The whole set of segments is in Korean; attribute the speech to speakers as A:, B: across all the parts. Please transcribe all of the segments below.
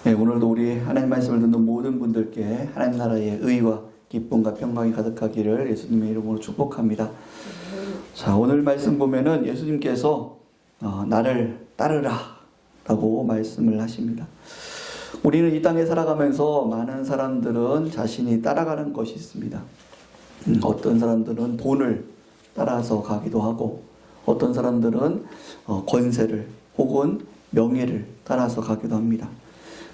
A: 네, 오늘도 우리 하나님 말씀을 듣는 모든 분들께 하나님 나라의 의와 기쁨과 평강이 가득하기를 예수님의 이름으로 축복합니다. 자, 오늘 말씀 보면은 예수님께서 나를 따르라 라고 말씀을 하십니다. 우리는 이 땅에 살아가면서 많은 사람들은 자신이 따라가는 것이 있습니다. 어떤 사람들은 돈을 따라서 가기도 하고, 어떤 사람들은 권세를 혹은 명예를 따라서 가기도 합니다.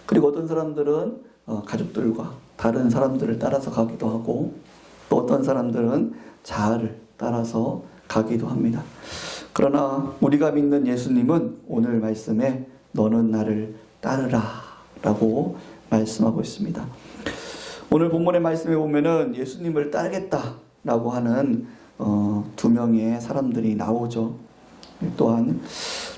A: 그리고 어떤 사람들은 가족들과 다른 사람들을 따라서 가기도 하고, 또 어떤 사람들은 자아를 따라서 가기도 합니다. 그러나 우리가 믿는 예수님은 오늘 말씀에 너는 나를 따르라 라고 말씀하고 있습니다. 오늘 본문의 말씀에 보면은 예수님을 따르겠다 라고 하는 두 명의 사람들이 나오죠. 또한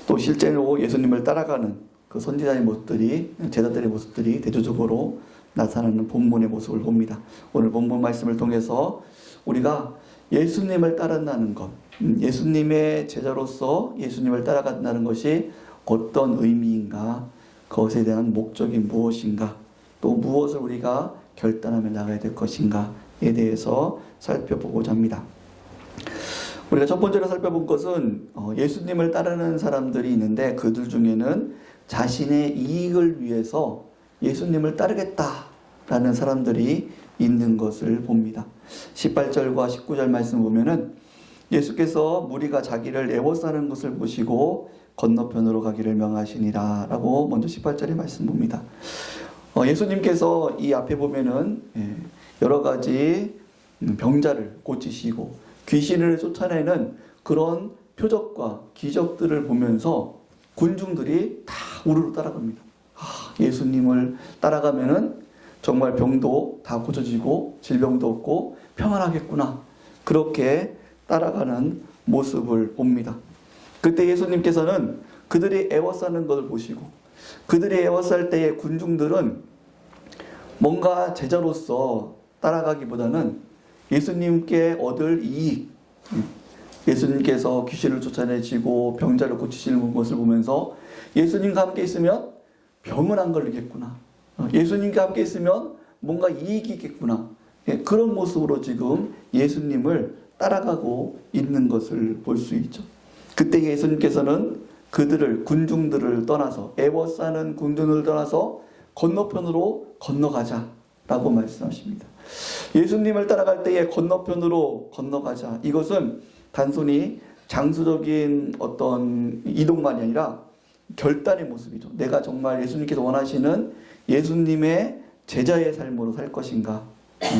A: 또 실제로 예수님을 따라가는 그 선지자의 모습들이, 제자들의 모습들이 대조적으로 나타나는 본문의 모습을 봅니다. 오늘 본문 말씀을 통해서 우리가 예수님을 따른다는 것, 예수님의 제자로서 예수님을 따라간다는 것이 어떤 의미인가, 그것에 대한 목적이 무엇인가, 또 무엇을 우리가 결단하며 나가야 될 것인가에 대해서 살펴보고자 합니다. 우리가 첫 번째로 살펴본 것은 예수님을 따르는 사람들이 있는데, 그들 중에는 자신의 이익을 위해서 예수님을 따르겠다라는 사람들이 있는 것을 봅니다. 18절과 19절 말씀 보면은 예수께서 무리가 자기를 애워싸는 것을 보시고 건너편으로 가기를 명하시니라 라고 먼저 18절의 말씀 봅니다. 예수님께서 이 앞에 보면은 여러 가지 병자를 고치시고 귀신을 쫓아내는 그런 표적과 기적들을 보면서 군중들이 다 우르르 따라갑니다. 예수님을 따라가면은 정말 병도 다 고쳐지고 질병도 없고 평안하겠구나, 그렇게 따라가는 모습을 봅니다. 그때 예수님께서는 그들이 애워싸는 것을 보시고, 그들이 애워쌀 때의 군중들은 뭔가 제자로서 따라가기보다는 예수님께 얻을 이익, 예수님께서 귀신을 쫓아내시고 병자를 고치시는 것을 보면서 예수님과 함께 있으면 병은 안 걸리겠구나, 예수님과 함께 있으면 뭔가 이익이 있겠구나, 그런 모습으로 지금 예수님을 따라가고 있는 것을 볼 수 있죠. 그때 예수님께서는 그들을, 군중들을 떠나서, 애워싸는 군중을 떠나서 건너편으로 건너가자 라고 말씀하십니다. 예수님을 따라갈 때에 건너편으로 건너가자, 이것은 단순히 장수적인 어떤 이동만이 아니라 결단의 모습이죠. 내가 정말 예수님께서 원하시는 예수님의 제자의 삶으로 살 것인가,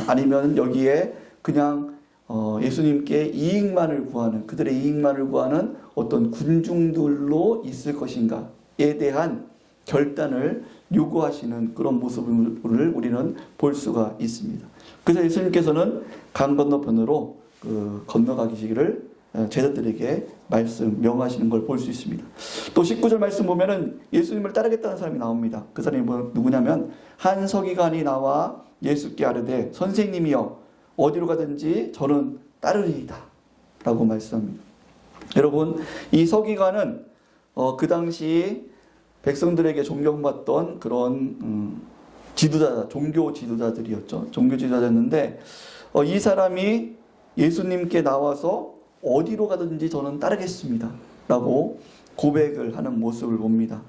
A: 아니면 여기에 그냥 예수님께 이익만을 구하는, 그들의 이익만을 구하는 어떤 군중들로 있을 것인가에 대한 결단을 요구하시는 그런 모습을 우리는 볼 수가 있습니다. 그래서 예수님께서는 강 건너편으로 건너가기를 제자들에게 명하시는 걸 볼 수 있습니다. 또 19절 말씀 보면은 예수님을 따르겠다는 사람이 나옵니다. 그 사람이 누구냐면 한 서기관이 나와 예수께 아뢰되 선생님이여 어디로 가든지 저는 따르리이다 라고 말씀합니다. 여러분, 이 서기관은 그 당시 백성들에게 존경받던 그런 지도자, 종교 지도자들이었죠. 종교 지도자였는데 이 사람이 예수님께 나와서 어디로 가든지 저는 따르겠습니다 라고 고백을 하는 모습을 봅니다.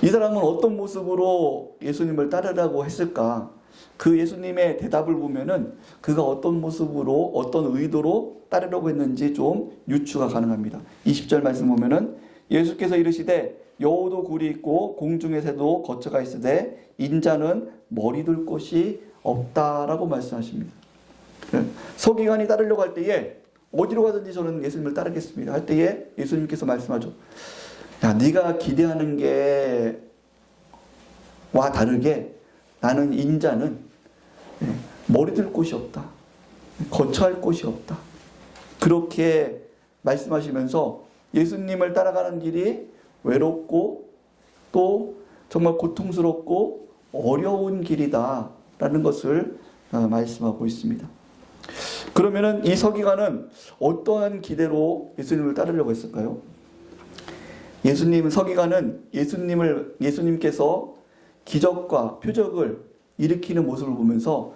A: 이 사람은 어떤 모습으로 예수님을 따르라고 했을까? 그 예수님의 대답을 보면은 그가 어떤 모습으로, 어떤 의도로 따르려고 했는지 좀 유추가 가능합니다. 20절 말씀 보면은 예수께서 이르시되 여우도 굴이 있고 공중의 새도 거처가 있으되 인자는 머리 둘 곳이 없다라고 말씀하십니다. 서기관이 따르려고 할 때에 어디로 가든지 저는 예수님을 따르겠습니다 할 때에 예수님께서 말씀하죠. 야, 네가 기대하는 게와 다르게 나는 인자는 머리 둘 곳이 없다, 거처할 곳이 없다, 그렇게 말씀하시면서 예수님을 따라가는 길이 외롭고 또 정말 고통스럽고 어려운 길이다 라는 것을 말씀하고 있습니다. 그러면은 이 서기관은 어떠한 기대로 예수님을 따르려고 했을까요? 서기관은 예수님께서 기적과 표적을 일으키는 모습을 보면서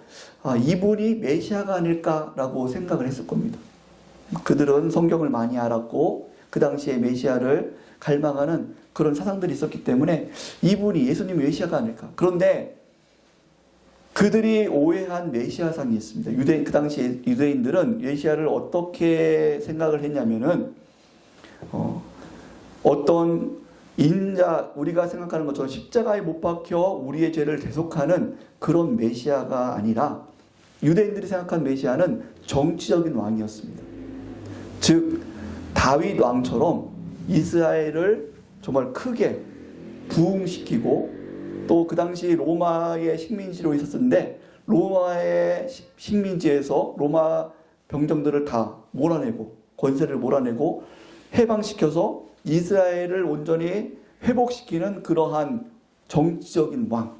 A: 이분이 메시아가 아닐까라고 생각을 했을 겁니다. 그들은 성경을 많이 알았고 그 당시에 메시아를 갈망하는 그런 사상들이 있었기 때문에 이분이 예수님 메시아가 아닐까. 그런데 그들이 오해한 메시아상이 있습니다. 그 당시 유대인들은 메시아를 어떻게 생각을 했냐면은 어떤 인자, 우리가 생각하는 것처럼 십자가에 못 박혀 우리의 죄를 대속하는 그런 메시아가 아니라 유대인들이 생각한 메시아는 정치적인 왕이었습니다. 즉 다윗 왕처럼 이스라엘을 정말 크게 부흥시키고 또 그 당시 로마의 식민지로 있었는데 로마의 식민지에서 로마 병정들을 다 몰아내고 권세를 몰아내고 해방시켜서 이스라엘을 온전히 회복시키는 그러한 정치적인 왕,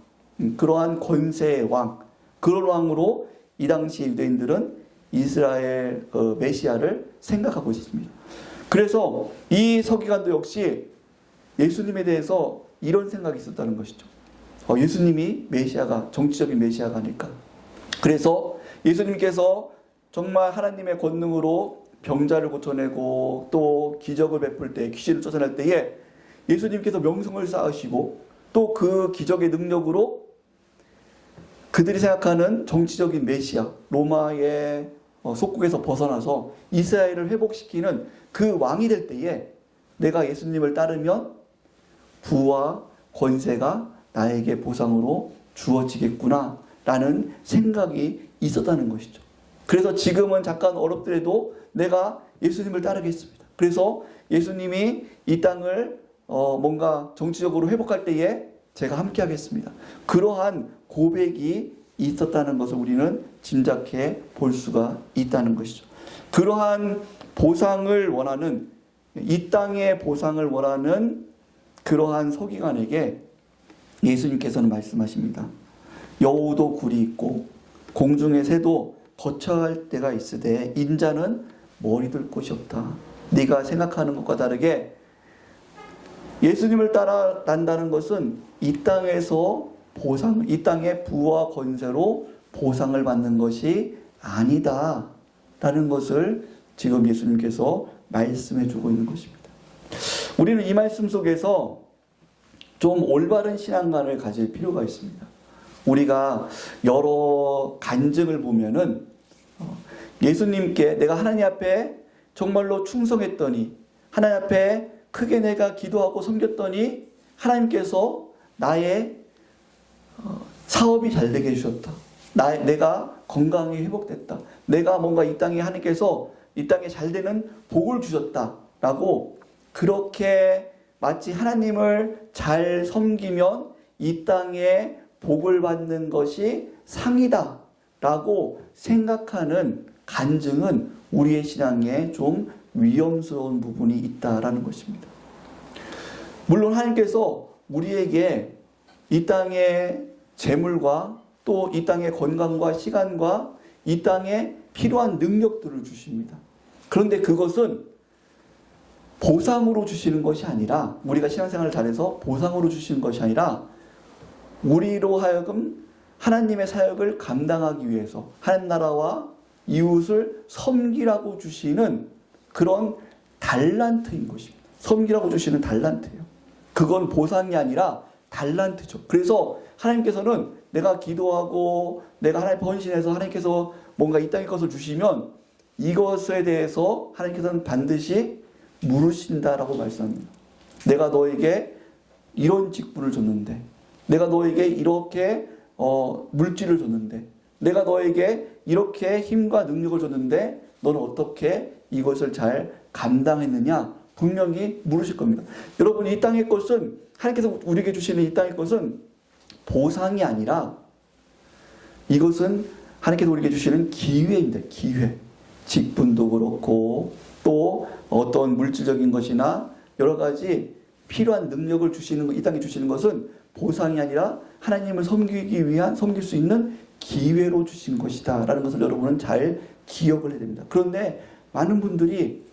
A: 그러한 권세의 왕, 그런 왕으로 이 당시 유대인들은 이스라엘 메시아를 생각하고 있습니다. 그래서 이 서기관도 역시 예수님에 대해서 이런 생각이 있었다는 것이죠. 예수님이 메시아가, 정치적인 메시아가 아닐까. 그래서 예수님께서 정말 하나님의 권능으로 병자를 고쳐내고 또 기적을 베풀 때, 귀신을 쫓아낼 때에 예수님께서 명성을 쌓으시고 또 그 기적의 능력으로 그들이 생각하는 정치적인 메시아, 로마의 속국에서 벗어나서 이스라엘을 회복시키는 그 왕이 될 때에 내가 예수님을 따르면 부와 권세가 나에게 보상으로 주어지겠구나 라는 생각이 있었다는 것이죠. 그래서 지금은 잠깐 어렵더라도 내가 예수님을 따르겠습니다. 그래서 예수님이 이 땅을 뭔가 정치적으로 회복할 때에 제가 함께 하겠습니다. 그러한 고백이 있었다는 것을 우리는 짐작해 볼 수가 있다는 것이죠. 그러한 보상을 원하는, 이 땅의 보상을 원하는 그러한 서기관에게 예수님께서는 말씀하십니다. 여우도 굴이 있고 공중의 새도 거처할 때가 있으되 인자는 머리 둘 곳이 없다. 네가 생각하는 것과 다르게 예수님을 따라간다는 것은 이 땅에서 보상, 이 땅의 부와 권세로 보상을 받는 것이 아니다 라는 것을 지금 예수님께서 말씀해 주고 있는 것입니다. 우리는 이 말씀 속에서 좀 올바른 신앙관을 가질 필요가 있습니다. 우리가 여러 간증을 보면은 예수님께 내가 하나님 앞에 정말로 충성했더니, 하나님 앞에 크게 내가 기도하고 섬겼더니 하나님께서 나의 사업이 잘 되게 해주셨다. 내가 건강이 회복됐다. 내가 뭔가 이 땅에 하나님께서 이 땅에 잘 되는 복을 주셨다. 라고 그렇게 마치 하나님을 잘 섬기면 이 땅에 복을 받는 것이 상이다 라고 생각하는 간증은 우리의 신앙에 좀 위험스러운 부분이 있다라는 것입니다. 물론 하나님께서 우리에게 이 땅의 재물과 또 이 땅의 건강과 시간과 이 땅에 필요한 능력들을 주십니다. 그런데 그것은 보상으로 주시는 것이 아니라, 우리가 신앙생활을 잘해서 보상으로 주시는 것이 아니라 우리로 하여금 하나님의 사역을 감당하기 위해서 하나님 나라와 이웃을 섬기라고 주시는 그런 달란트인 것입니다. 섬기라고 주시는 달란트예요. 그건 보상이 아니라 달란트죠. 그래서 하나님께서는 내가 기도하고 내가 하나님 헌신해서 하나님께서 뭔가 이 땅의 것을 주시면 이것에 대해서 하나님께서는 반드시 물으신다라고 말씀합니다. 내가 너에게 이런 직분을 줬는데, 내가 너에게 이렇게 물질을 줬는데, 내가 너에게 이렇게 힘과 능력을 줬는데 너는 어떻게 이것을 잘 감당했느냐 분명히 물으실 겁니다. 여러분, 이 땅의 것은, 하나님께서 우리에게 주시는 이 땅의 것은 보상이 아니라 이것은 하나님께서 우리에게 주시는 기회입니다. 기회. 직분도 그렇고 또 어떤 물질적인 것이나 여러 가지 필요한 능력을 주시는, 이 땅에 주시는 것은 보상이 아니라 하나님을 섬기기 위한, 섬길 수 있는 기회로 주신 것이다 라는 것을 여러분은 잘 기억을 해야 됩니다. 그런데 많은 분들이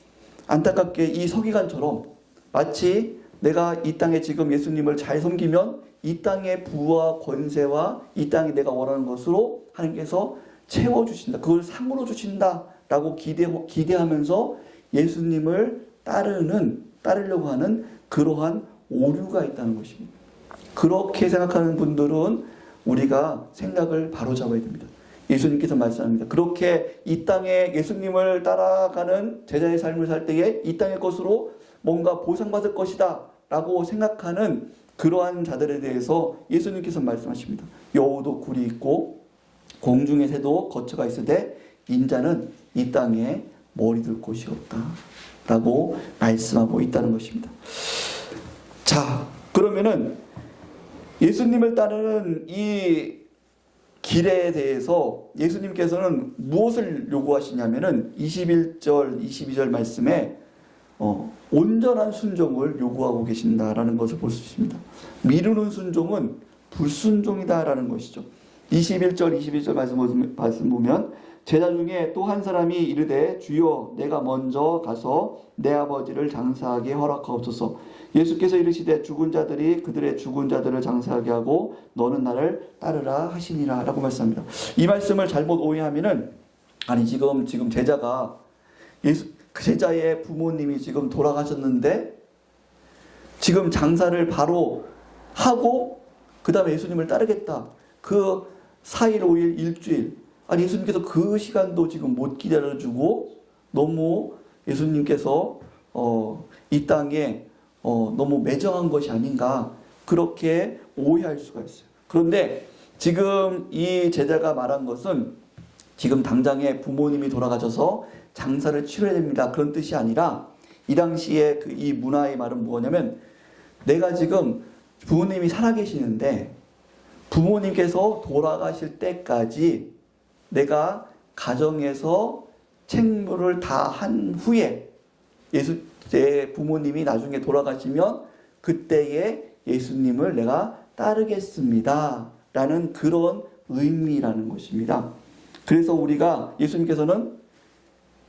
A: 안타깝게 이 서기관처럼 마치 내가 이 땅에 지금 예수님을 잘 섬기면 이 땅의 부와 권세와 이 땅이 내가 원하는 것으로 하나님께서 채워주신다. 그걸 상으로 주신다라고 기대하면서 예수님을 따르려고 하는 그러한 오류가 있다는 것입니다. 그렇게 생각하는 분들은 우리가 생각을 바로잡아야 됩니다. 예수님께서 말씀합니다. 그렇게 이 땅에 예수님을 따라가는 제자의 삶을 살 때에 이 땅의 것으로 뭔가 보상받을 것이다 라고 생각하는 그러한 자들에 대해서 예수님께서 말씀하십니다. 여우도 굴이 있고 공중의 새도 거처가 있으되 인자는 이 땅에 머리 둘 곳이 없다 라고 말씀하고 있다는 것입니다. 자, 그러면은 예수님을 따르는 이 길에 대해서 예수님께서는 무엇을 요구하시냐면은 21절, 22절 말씀에 온전한 순종을 요구하고 계신다라는 것을 볼 수 있습니다. 미루는 순종은 불순종이다라는 것이죠. 21절, 22절 말씀 보면 제자 중에 또 한 사람이 이르되 주여 내가 먼저 가서 내 아버지를 장사하게 허락하옵소서. 예수께서 이르시되 죽은 자들이 그들의 죽은 자들을 장사하게 하고 너는 나를 따르라 하시니라 라고 말씀합니다. 이 말씀을 잘못 오해하면은 아니 지금 제자가 그 제자의 부모님이 지금 돌아가셨는데 지금 장사를 바로 하고 그 다음에 예수님을 따르겠다. 그 4일, 5일, 일주일 아니 예수님께서 그 시간도 지금 못 기다려주고 너무 예수님께서 이 땅에 너무 매정한 것이 아닌가 그렇게 오해할 수가 있어요. 그런데 지금 이 제자가 말한 것은 지금 당장에 부모님이 돌아가셔서 장사를 치러야 됩니다. 그런 뜻이 아니라 이 당시에 이 문화의 말은 뭐냐면 내가 지금 부모님이 살아계시는데 부모님께서 돌아가실 때까지 내가 가정에서 책무를 다 한 후에 제 부모님이 나중에 돌아가시면 그때에 예수님을 내가 따르겠습니다. 라는 그런 의미라는 것입니다. 그래서 우리가 예수님께서는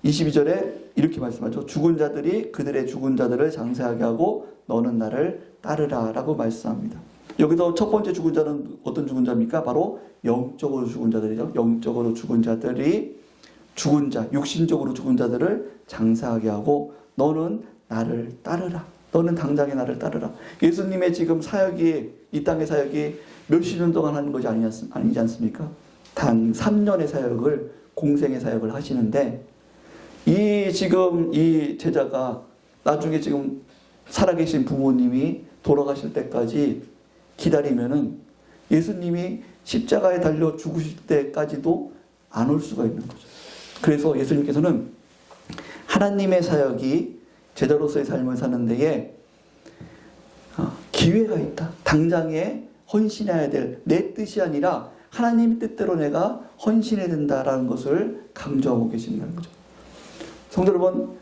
A: 22절에 이렇게 말씀하죠. 죽은 자들이 그들의 죽은 자들을 장사하게 하고 너는 나를 따르라 라고 말씀합니다. 여기서 첫 번째 죽은 자는 어떤 죽은 자입니까? 바로 영적으로 죽은 자들이죠. 영적으로 죽은 자들이 죽은 자, 육신적으로 죽은 자들을 장사하게 하고 너는 나를 따르라. 너는 당장에 나를 따르라. 예수님의 지금 사역이 이 땅의 사역이 몇십 년 동안 하는 것이 아니지 않습니까? 단 3년의 사역을 공생의 사역을 하시는데 지금 이 제자가 나중에 지금 살아계신 부모님이 돌아가실 때까지 기다리면은 예수님이 십자가에 달려 죽으실 때까지도 안 올 수가 있는 거죠. 그래서 예수님께서는 하나님의 사역이 제자로서의 삶을 사는 데에 기회가 있다. 당장에 헌신해야 될 내 뜻이 아니라 하나님 뜻대로 내가 헌신해야 된다라는 것을 강조하고 계신다는 거죠. 성도 여러분,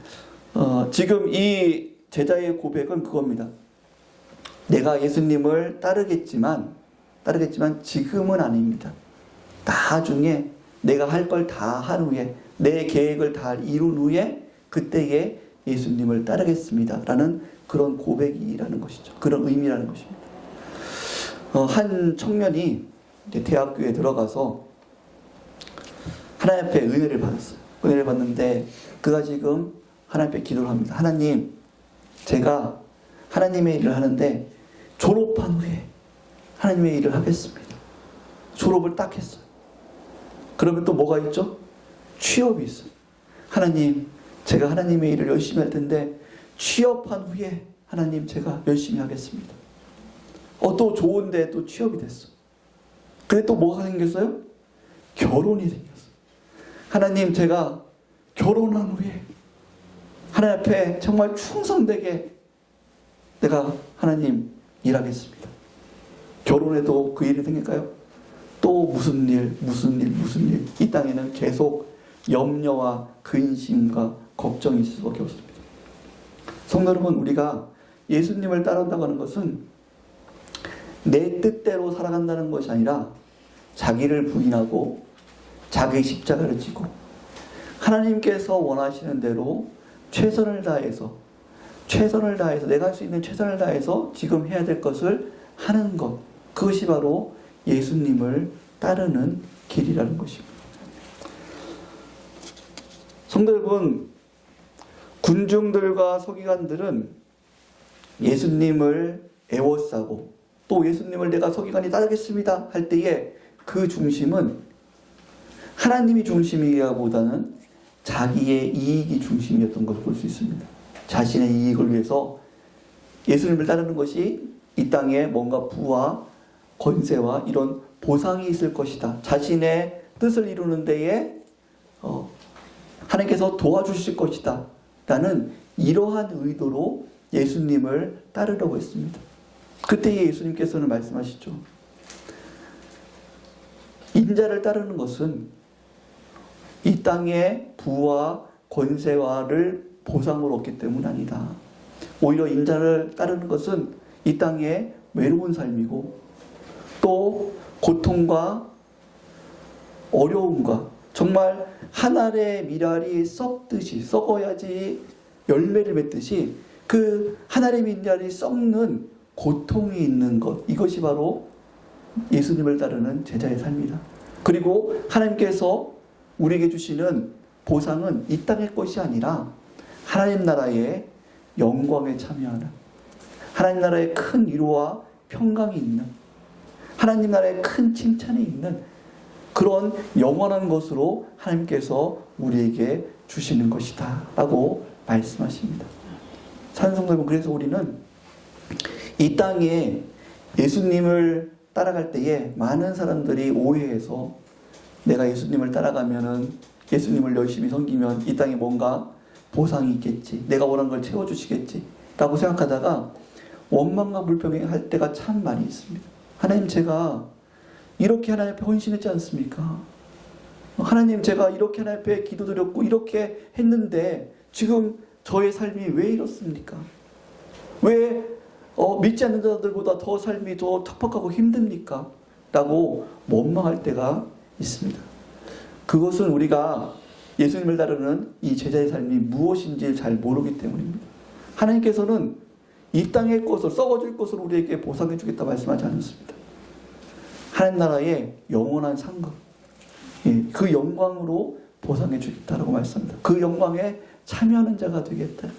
A: 지금 이 제자의 고백은 그겁니다. 내가 예수님을 따르겠지만 지금은 아닙니다. 나중에 내가 할 걸 다 한 후에 내 계획을 다 이룬 후에 그때에 예수님을 따르겠습니다. 라는 그런 고백이라는 것이죠. 그런 의미라는 것입니다. 한 청년이 이제 대학교에 들어가서 하나님 앞에 은혜를 받았어요. 은혜를 받는데 그가 지금 하나님 앞에 기도를 합니다. 하나님, 제가 하나님의 일을 하는데 졸업한 후에 하나님의 일을 하겠습니다. 졸업을 딱 했어요. 그러면 또 뭐가 있죠? 취업이 있어요. 하나님, 제가 하나님의 일을 열심히 할 텐데 취업한 후에 하나님 제가 열심히 하겠습니다. 또 좋은데 또 취업이 됐어. 근데 또 뭐가 생겼어요? 결혼이 생겼어요. 하나님, 제가 결혼한 후에 하나님 앞에 정말 충성되게 내가 하나님 일하겠습니다. 결혼해도 그 일이 생길까요? 또 무슨 일. 이 땅에는 계속 염려와 근심과 걱정이 있을 수밖에 없습니다. 성도 여러분, 우리가 예수님을 따른다고 하는 것은 내 뜻대로 살아간다는 것이 아니라 자기를 부인하고 자기 십자가를 지고 하나님께서 원하시는 대로 최선을 다해서 최선을 다해서, 내가 할 수 있는 최선을 다해서 지금 해야 될 것을 하는 것, 그것이 바로 예수님을 따르는 길이라는 것입니다. 성도 여러분, 군중들과 서기관들은 예수님을 애워싸고 또 예수님을 내가 서기관이 따르겠습니다 할 때에 그 중심은 하나님이 중심이기보다는 자기의 이익이 중심이었던 것을 볼 수 있습니다. 자신의 이익을 위해서 예수님을 따르는 것이 이 땅에 뭔가 부와 권세와 이런 보상이 있을 것이다. 자신의 뜻을 이루는 데에 하나님께서 도와주실 것이다. 라는 이러한 의도로 예수님을 따르려고 했습니다. 그때 예수님께서는 말씀하시죠. 인자를 따르는 것은 이 땅의 부와 권세와를 보상으로 얻기 때문 아니다. 오히려 인자를 따르는 것은 이 땅의 외로운 삶이고 또 고통과 어려움과 정말 한 알의 밀알이 썩듯이 썩어야지 열매를 맺듯이 그 한 알의 밀알이 썩는 고통이 있는 것, 이것이 바로 예수님을 따르는 제자의 삶이다. 그리고 하나님께서 우리에게 주시는 보상은 이 땅의 것이 아니라 하나님 나라의 영광에 참여하는, 하나님 나라의 큰 위로와 평강이 있는, 하나님 나라의 큰 칭찬이 있는 그런 영원한 것으로 하나님께서 우리에게 주시는 것이다 라고 말씀하십니다. 찬송도 여러분, 그래서 우리는 이 땅에 예수님을 따라갈 때에 많은 사람들이 오해해서 내가 예수님을 따라가면은, 예수님을 열심히 섬기면 이 땅에 뭔가 보상이 있겠지, 내가 원하는 걸 채워주시겠지 라고 생각하다가 원망과 불평할 때가 참 많이 있습니다. 하나님, 제가 이렇게 하나님 앞에 헌신했지 않습니까? 하나님, 제가 이렇게 하나님 앞에 기도드렸고 이렇게 했는데 지금 저의 삶이 왜 이렇습니까? 왜 믿지 않는 자들보다 더 삶이 더 척박하고 힘듭니까? 라고 원망할 때가 있습니다. 그것은 우리가 예수님을 따르는 이 제자의 삶이 무엇인지 잘 모르기 때문입니다. 하나님께서는 이 땅의 것을, 썩어질 것을 우리에게 보상해 주겠다 말씀하지 않았습니다. 하나님 나라의 영원한 상급, 그 영광으로 보상해 주겠다라고 말씀합니다. 그 영광에 참여하는 자가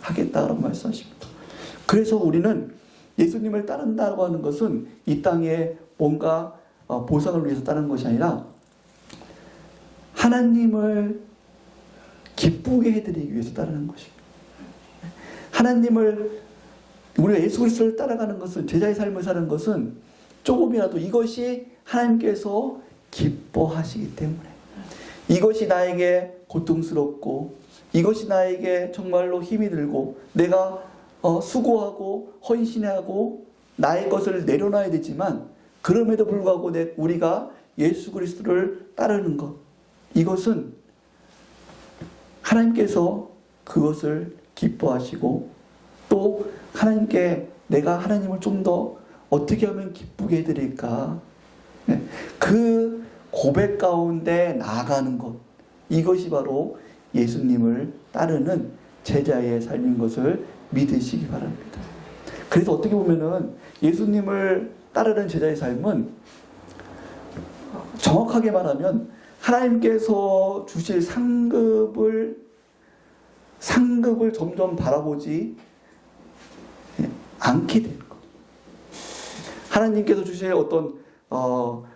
A: 하겠다라고 말씀하십니다. 그래서 우리는 예수님을 따른다고 하는 것은 이 땅에 뭔가 보상을 위해서 따르는 것이 아니라 하나님을 기쁘게 해드리기 위해서 따르는 것입니다. 하나님을, 우리가 예수 그리스도를 따라가는 것은, 제자의 삶을 사는 것은 조금이라도 이것이 하나님께서 기뻐하시기 때문에, 이것이 나에게 고통스럽고 이것이 나에게 정말로 힘이 들고 내가 수고하고 헌신하고 나의 것을 내려놔야 되지만, 그럼에도 불구하고 우리가 예수 그리스도를 따르는 것, 이것은 하나님께서 그것을 기뻐하시고 또 하나님께 내가 하나님을 좀 더 어떻게 하면 기쁘게 해드릴까, 그 고백 가운데 나아가는 것, 이것이 바로 예수님을 따르는 제자의 삶인 것을 믿으시기 바랍니다. 그래서 어떻게 보면은 예수님을 따르는 제자의 삶은 정확하게 말하면 하나님께서 주실 상급을 점점 바라보지 않게 되는 것. 하나님께서 주실 어떤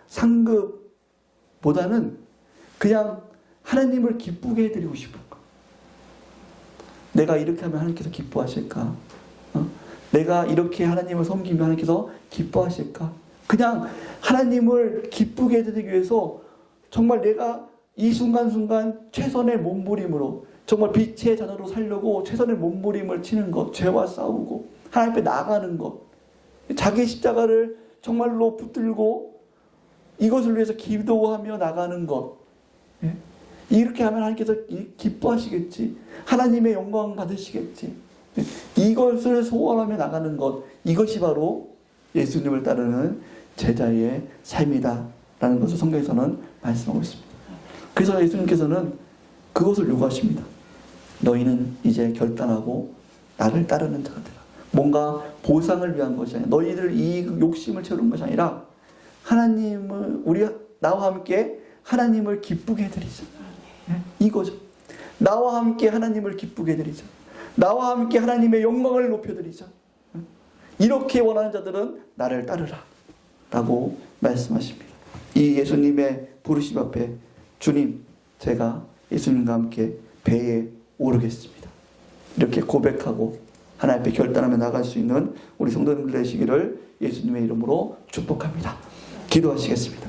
A: 상급보다는 그냥 하나님을 기쁘게 해드리고 싶은 것. 내가 이렇게 하면 하나님께서 기뻐하실까? 내가 이렇게 하나님을 섬기면 하나님께서 기뻐하실까? 그냥 하나님을 기쁘게 해드리기 위해서 정말 내가 이 순간순간 최선의 몸부림으로 정말 빛의 자녀로 살려고 최선의 몸부림을 치는 것, 죄와 싸우고 하나님 앞에 나가는 것, 자기 십자가를 정말로 붙들고 이것을 위해서 기도하며 나가는 것, 이렇게 하면 하나님께서 기뻐하시겠지, 하나님의 영광 받으시겠지, 이것을 소원하며 나가는 것, 이것이 바로 예수님을 따르는 제자의 삶이다 라는 것을 성경에서는 말씀하고 있습니다. 그래서 예수님께서는 그것을 요구하십니다. 너희는 이제 결단하고 나를 따르는 자가 되라. 뭔가 보상을 위한 것이 아니라 너희들 이 욕심을 채우는 것이 아니라 하나님을 나와 함께 하나님을 기쁘게 해드리자. 이거죠. 나와 함께 하나님을 기쁘게 해드리자. 나와 함께 하나님의 영광을 높여드리자. 이렇게 원하는 자들은 나를 따르라 라고 말씀하십니다. 이 예수님의 부르심 앞에 주님, 제가 예수님과 함께 배에 오르겠습니다. 이렇게 고백하고 하나님 앞에 결단하며 나갈 수 있는 우리 성도님들 되시기를 예수님의 이름으로 축복합니다. 기도하시겠습니다.